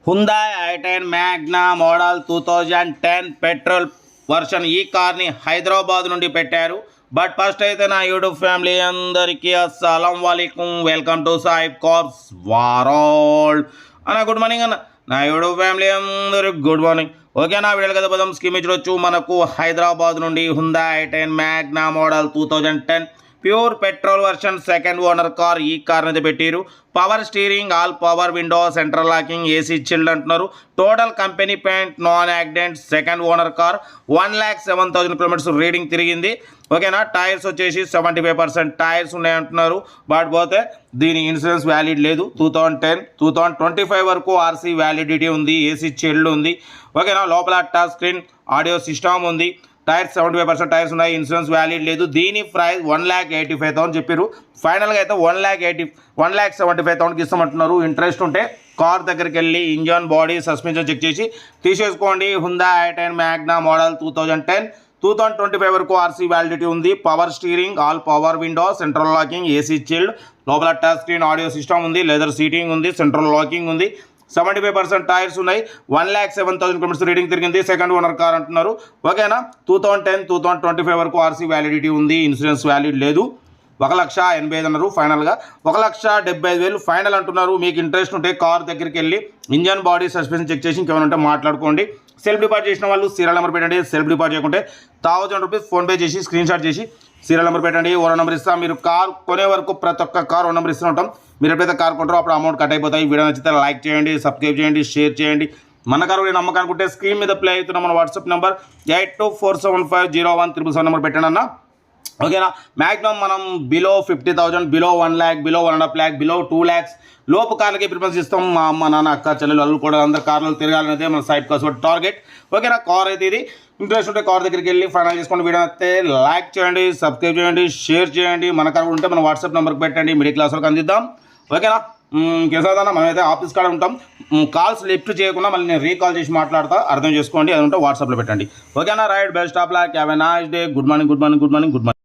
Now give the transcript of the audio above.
హుందాయ్ i10 Magna model 2010 petrol version ఈ కార్ని హైదరాబాద్ నుండి పెట్టారు. బట్ ఫస్ట్ అయితే నా యూట్యూబ్ ఫ్యామిలీ అందరికీ అస్సలం వాలేకుం, welcome to Saib cars world అన్న. గుడ్ మార్నింగ్ అన్న. నా యూట్యూబ్ ఫ్యామిలీ అందరికి గుడ్ మార్నింగ్. ఓకేనా, వీడియోలు కదా పదం స్కీమ్ ఇచ్చొచ్చు. మనకు హైదరాబాద్ నుండి Hyundai i10 Magna model 2010 pure petrol version second owner car ఈ కార్ అయితే పెట్టారు. Power steering, all power window, central locking, AC chilled అంటున్నారు. Total company paint, non accident, second owner car. 1,07,000 kilometres reading తిరిగింది. ఓకేనా, tyres వచ్చేసి 75% tyres ఉన్నాయంటున్నారు. But పోతే దీని insurance valid లేదు. 2025 వరకు ఆర్సీ వ్యాలిడిటీ ఉంది. ఏసీ చిల్డ్ ఉంది. ఓకేనా, లోపల టచ్ స్క్రీన్ ఆడియో సిస్టమ్ ఉంది. టైర్స్ 75% టైర్స్ ఉన్నాయి. ఇన్సూరెన్స్ వ్యాలిడ్ లేదు. దీని ప్రైస్ 1,85,000 చెప్పారు. ఫైనల్గా అయితే 1,75,000కి ఇస్తామంటున్నారు. ఇంట్రెస్ట్ ఉంటే కార్ దగ్గరికి వెళ్ళి ఇంజన్, బాడీ, సస్పెన్షన్ చెక్ చేసి తీసేసుకోండి. హుందాయ్ i10 మ్యాగ్నా మోడల్ 2025 వరకు ఆర్సీ వ్యాలిడిటీ ఉంది. Power steering, all power window, central locking, AC chilled, లోపల టచ్ స్క్రీన్ ఆడియో సిస్టమ్ ఉంది. లెదర్ సీటింగ్ ఉంది. సెంట్రల్ లాకింగ్ ఉంది. 75% టైర్స్ ఉన్నాయి. 1,07,000 కిలోమీటర్స్ రీడింగ్ తిరిగింది. సెకండ్ ఓనర్ కార్ అంటున్నారు. ఓకేనా, 2025 వరకు ఆర్సీ వ్యాలిడిటీ ఉంది. ఇన్సూరెన్స్ వ్యాలిడ్ లేదు. 1,85,000 అన్నారు. ఫైనల్గా 1,75,000 ఫైనల్ అంటున్నారు. మీకు ఇంట్రెస్ట్ ఉంటే కార్ దగ్గరికి వెళ్ళి ఇంజన్, బాడీ, సస్పెన్షన్ చెక్ చేసి ఇంకేమైనా ఉంటే మాట్లాడుకోండి. సెల్ఫ్ డిపాజిట్ చేసిన వాళ్ళు సీరియల్ నెంబర్ పెట్టండి. సెల్ఫ్ డిపాజిట్ చేయకుంటే 1,000 రూపీస్ ఫోన్పే చేసి స్క్రీన్ షాట్ చేసి సీరియల్ నెంబర్ పెట్టండి. ఓనర్ నెంబర్ ఇస్తాం. మీరు కార్ కొనే వరకు ప్రతి ఒక్క కార్ ఓనర్ నెంబర్ ఇస్తూ ఉంటాం. మీరు ఎప్పుడైతే కార్ కొంటారో అప్పుడు అమౌంట్ కట్ అయిపోతాయి. వీడియో నచ్చితే లైక్ చేయండి, సబ్స్క్రైబ్ చేయండి, షేర్ చేయండి. మన కారు నమ్మకం అనుకుంటే స్క్రీన్ మీద ప్లే అవుతున్న మన వాట్సాప్ నెంబర్ 8247501777 నెంబర్ పెట్టండి అన్న. ఓకేనా, మ్యాక్సిమం మనం below 50,000, below 1 lakh, below 1.5 lakh, below 2 lakhs లోపు కార్లకి ప్రిఫరెన్స్ ఇస్తాం. మా అమ్మ, నాన్న, అక్క, చెల్లెలు, వాళ్ళు కూడా అందరు కార్లు తిరగాలనేదే మన సైడ్ కాస్ట్ టార్గెట్. ఓకేనా, కార్ అయితే ఇది. ఇంట్రెస్ట్ ఉంటే కార్ దగ్గరికి వెళ్ళి ఫైనల్ చేసుకోండి. వీడియో అయితే లైక్ చేయండి, సబ్స్క్రైబ్ చేయండి, షేర్ చేయండి. మన కార్ ఉంటే మన వాట్సాప్ నెంబర్కి పెట్టండి. మిడిల్ క్లాస్ వాళ్ళకి అందిద్దాం. ఓకేనా, ఇంకేసాదన్నా మనమైతే ఆఫీస్ కాడ ఉంటాం. కాల్స్ లిఫ్ట్ చేయకుండా మళ్ళీ నేను రీకాల్ చేసి మాట్లాడతా. అర్థం చేసుకోండి. అది ఉంటే వాట్సాప్లో పెట్టండి. ఓకేనా, right, best of luck, have a nice day. Good morning.